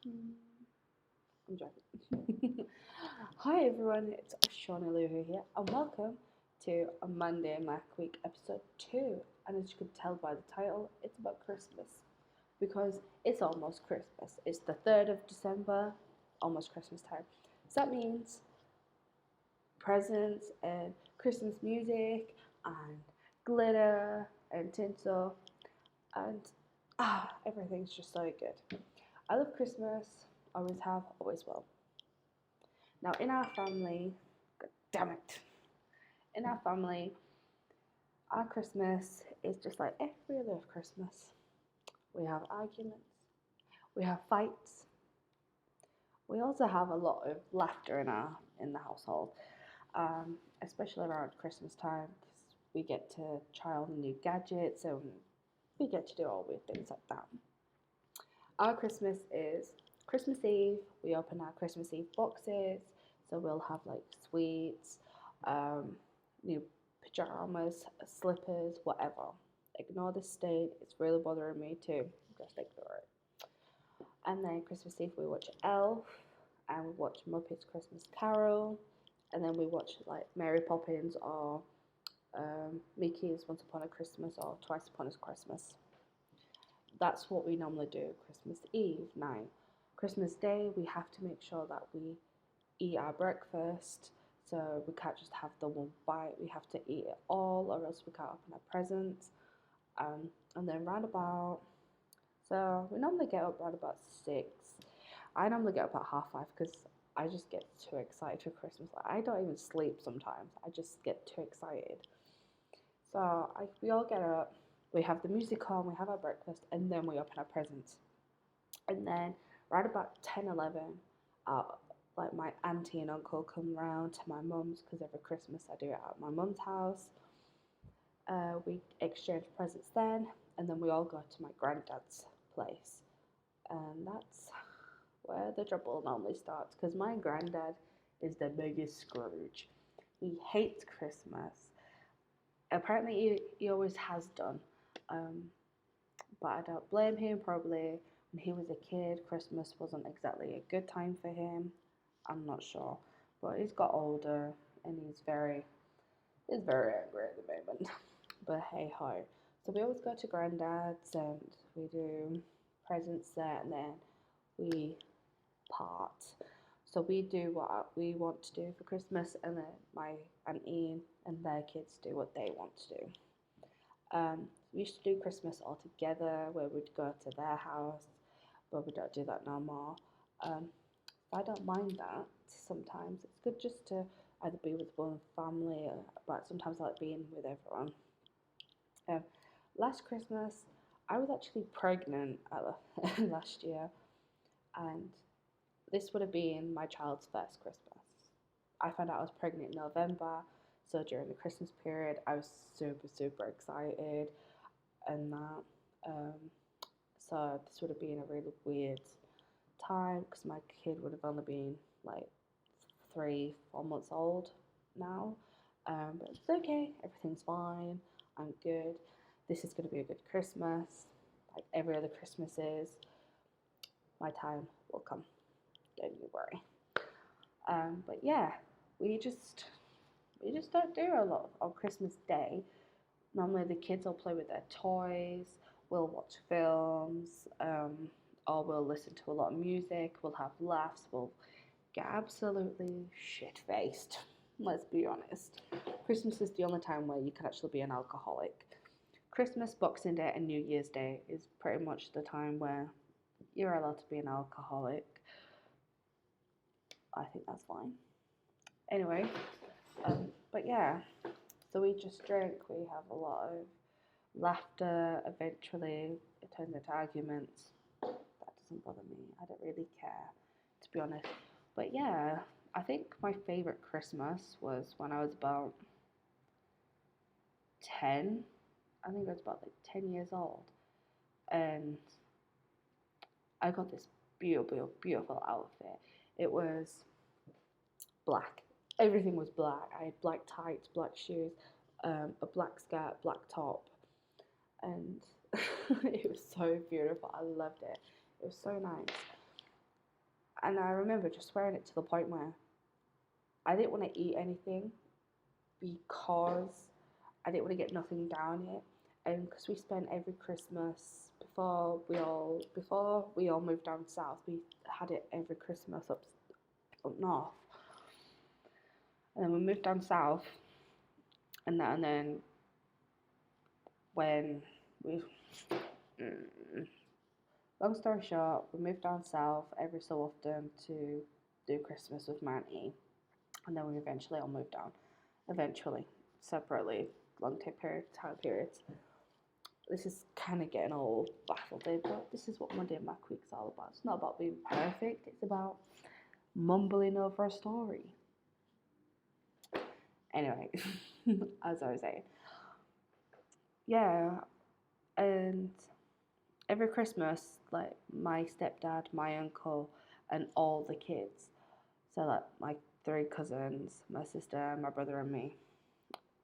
Mm, I'm joking. Hi everyone, it's Shauna Luhu here, and welcome to a Monday Mac Week episode 2. And as you could tell by the title, it's about Christmas because it's almost Christmas. It's the 3rd of December, almost Christmas time. So that means presents and Christmas music and glitter and tinsel and everything's just so good. I love Christmas, always have, always will. Now, in our family, God damn it, in our family, our Christmas is just like every other Christmas. We have arguments, we have fights, we also have a lot of laughter in the household, especially around Christmas time because we get to try on new gadgets and we get to do all weird things like that. Our Christmas is Christmas Eve. We open our Christmas Eve boxes, so we'll have like sweets, um, new pajamas, slippers, whatever. Ignore the stain, it's really bothering me too. Just ignore it. And then Christmas Eve, we watch Elf and we watch Muppets Christmas Carol, and then we watch like Mary Poppins or Mickey's Once Upon a Christmas or Twice Upon a Christmas. That's what we normally do Christmas Eve night. Christmas Day, we have to make sure that we eat our breakfast. So we can't just have the one bite, we have to eat it all, or else we can't open our presents. And then round about, so we normally get up around about 6. I normally get up at half 5 because I just get too excited for Christmas. Like, I don't even sleep sometimes, I just get too excited. So we all get up, we have the music on, we have our breakfast, and then we open our presents. And then right about 10, 11, uh, like my auntie and uncle come round to my mum's because every Christmas I do it at my mum's house. We exchange presents then, and then we all go to my granddad's place. And that's where the trouble normally starts because my granddad is the biggest Scrooge. He hates Christmas. Apparently, he always has done. Um, but I don't blame him. Probably when he was a kid, Christmas wasn't exactly a good time for him. I'm not sure, but he's got older and he's very angry at the moment. But hey ho. So we always go to granddad's and we do presents there, and then we part. So we do what we want to do for Christmas, and then my auntie and their kids do what they want to do. We used to do Christmas all together, where we'd go to their house, but we don't do that no more. Um, I don't mind that sometimes. It's good just to either be with one family, but sometimes I like being with everyone. Um, Last Christmas, I was actually pregnant last year, and this would have been my child's first Christmas. I found out I was pregnant in November, so during the Christmas period, I was super, super excited and that. Um, so this would have been a really weird time because my kid would have only been like 3, 4 months old now. But it's okay, everything's fine, I'm good. This is going to be a good Christmas, like every other Christmas is. My time will come, don't you worry. But yeah, we just we just don't do a lot on Christmas Day. Normally, the kids will play with their toys, we'll watch films, or we'll listen to a lot of music, we'll have laughs, we'll get absolutely shit faced. Let's be honest. Christmas is the only time where you can actually be an alcoholic. Christmas, Boxing Day, and New Year's Day is pretty much the time where you're allowed to be an alcoholic. I think that's fine. Anyway, but yeah, so we just drink, we have a lot of laughter, eventually it turns into arguments. That doesn't bother me. I don't really care, to be honest. But yeah, I think my favourite Christmas was when I was about 10. I think I was about like 10 years old. And I got this beautiful, beautiful outfit. It was black. Everything was black. I had black tights, black shoes, a black skirt, black top, and it was so beautiful. I loved it. It was so nice. And I remember just swearing it to the point where I didn't want to eat anything because I didn't want to get nothing down it. And because we spent every Christmas before we all moved down south, we had it every Christmas up north. And then we moved down south, and then when we mm, long story short, we moved down south every so often to do Christmas with my auntie, and then we eventually all moved down, eventually separately, long time periods. This is kind of getting all baffled, but this is what Monday Mac Week's all about. It's not about being perfect. It's about mumbling over a story. Anyway, as I was saying, yeah, and every Christmas, like my stepdad, my uncle, and all the kids, so like my three cousins, my sister, my brother, and me,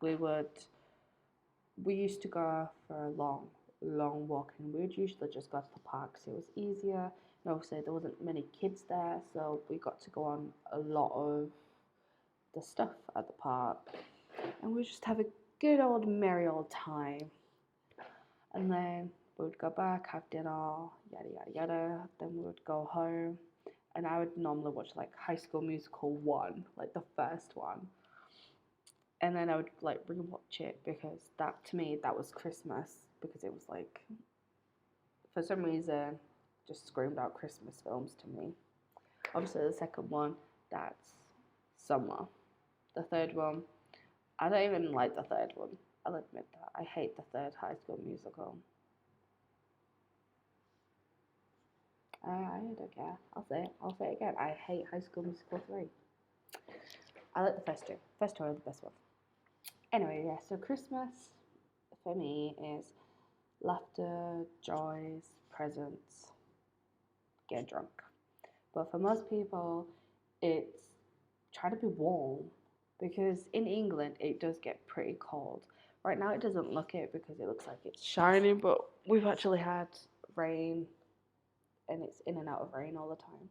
we would we used to go for a long walk, and we would usually just go to the park because it was easier. And obviously, there wasn't many kids there, so we got to go on a lot of the stuff at the park, and we just have a good old merry old time. And then we would go back, have dinner, yada yada yada. Then we would go home, and I would normally watch like High School Musical 1, like the first one, and then I would like rewatch it because that to me that was Christmas because it was like for some reason just screamed out Christmas films to me. Obviously the second one, that's summer. The third one, I don't even like the third one. I'll admit that. I hate the third High School Musical. I don't care. I'll say it. I'll say it again. I hate High School Musical 3. I like the first two. First two are the best ones. Anyway, yeah, so Christmas for me is laughter, joys, presents, get drunk. But for most people, it's trying to be warm because in England it does get pretty cold. Right now it doesn't look it because it looks like it's shining, but we've actually had rain and it's in and out of rain all the time.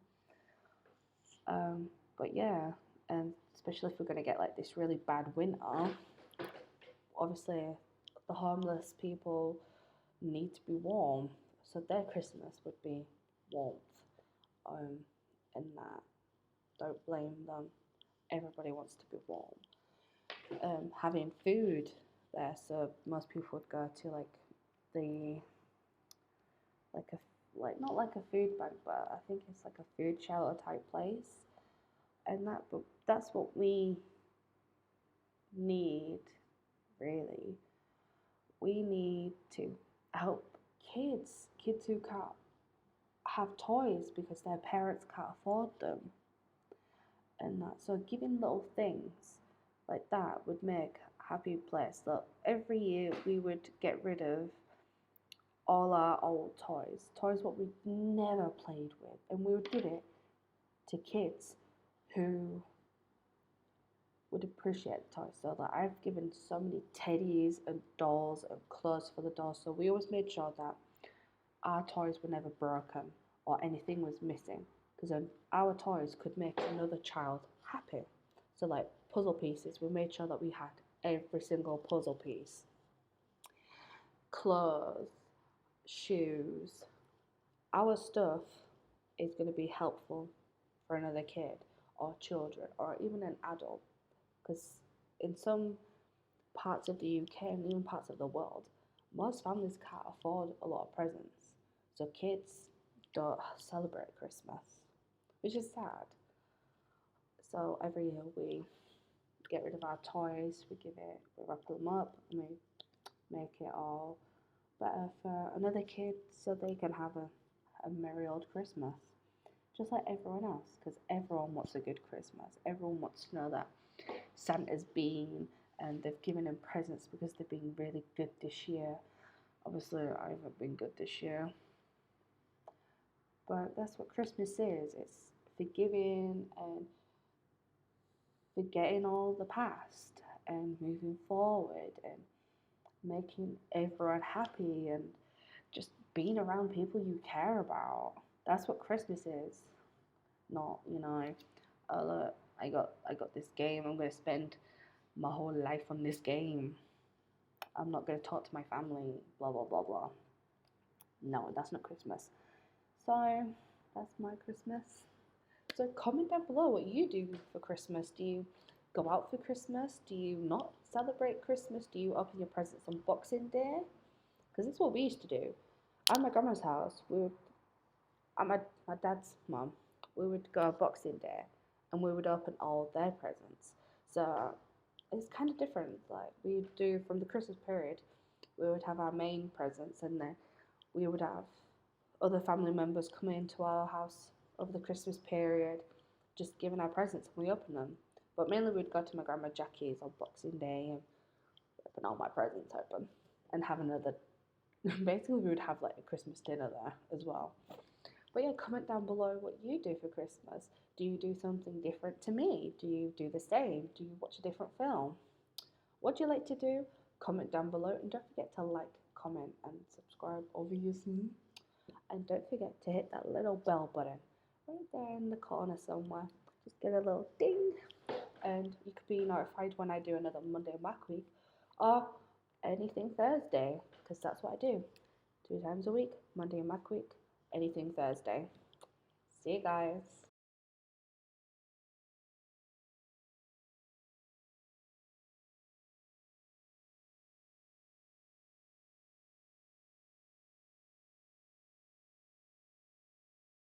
But yeah, and especially if we're gonna get like this really bad winter, obviously the homeless people need to be warm, so their Christmas would be warmth. Um, and that don't blame them. Everybody wants to be warm. Having food there, so most people would go to like the like a like not like a food bank, but I think it's like a food shelter type place, and that's what we need really. We need to help kids who can't have toys because their parents can't afford them, and that. So giving little things like that would make a happy place. So every year we would get rid of all our old toys what we never played with, and we would give it to kids who would appreciate the toys. So that I've given so many teddies and dolls and clothes for the dolls. So we always made sure that our toys were never broken or anything was missing, because then our toys could make another child happy. So like puzzle pieces, we made sure that we had every single puzzle piece. Clothes, shoes, our stuff is going to be helpful for another kid or children or even an adult, because in some parts of the UK and even parts of the world, most families can't afford a lot of presents. So kids don't celebrate Christmas, which is sad. So every year we get rid of our toys, we wrap them up, and we make it all better for another kid so they can have a merry old Christmas. Just like everyone else, because everyone wants a good Christmas. Everyone wants to know that Santa's been and they've given them presents because they've been really good this year. Obviously, I haven't been good this year, but that's what Christmas is. It's forgiving and forgetting all the past and moving forward and making everyone happy and just being around people you care about. That's what Christmas is. not, oh look, I got this game. I'm gonna spend my whole life on this game. I'm not gonna talk to my family. Blah blah blah blah. No, that's not Christmas. So that's my Christmas. So comment down below what you do for Christmas. Do you go out for Christmas? Do you not celebrate Christmas? Do you open your presents on Boxing Day? Because that's what we used to do. At my grandma's house, at my dad's mum, we would go on Boxing Day and we would open all their presents. So it's kind of different. Like we do from the Christmas period, we would have our main presents and then we would have other family members come into our house over the Christmas period, just giving our presents and we open them. But mainly we'd go to my grandma Jackie's on Boxing Day and open all my presents open and have another. Basically, we would have like a Christmas dinner there as well. But yeah, comment down below what you do for Christmas. Do you do something different to me? Do you do the same? Do you watch a different film? What do you like to do? Comment down below and don't forget to like, comment, and subscribe, obviously. And don't forget to hit that little bell button right there in the corner somewhere. Just get a little ding, and you could be notified when I do another Monday Mac Week or anything Thursday, because that's what I do. 2 times a week, Monday and Mac Week, anything Thursday. See you guys.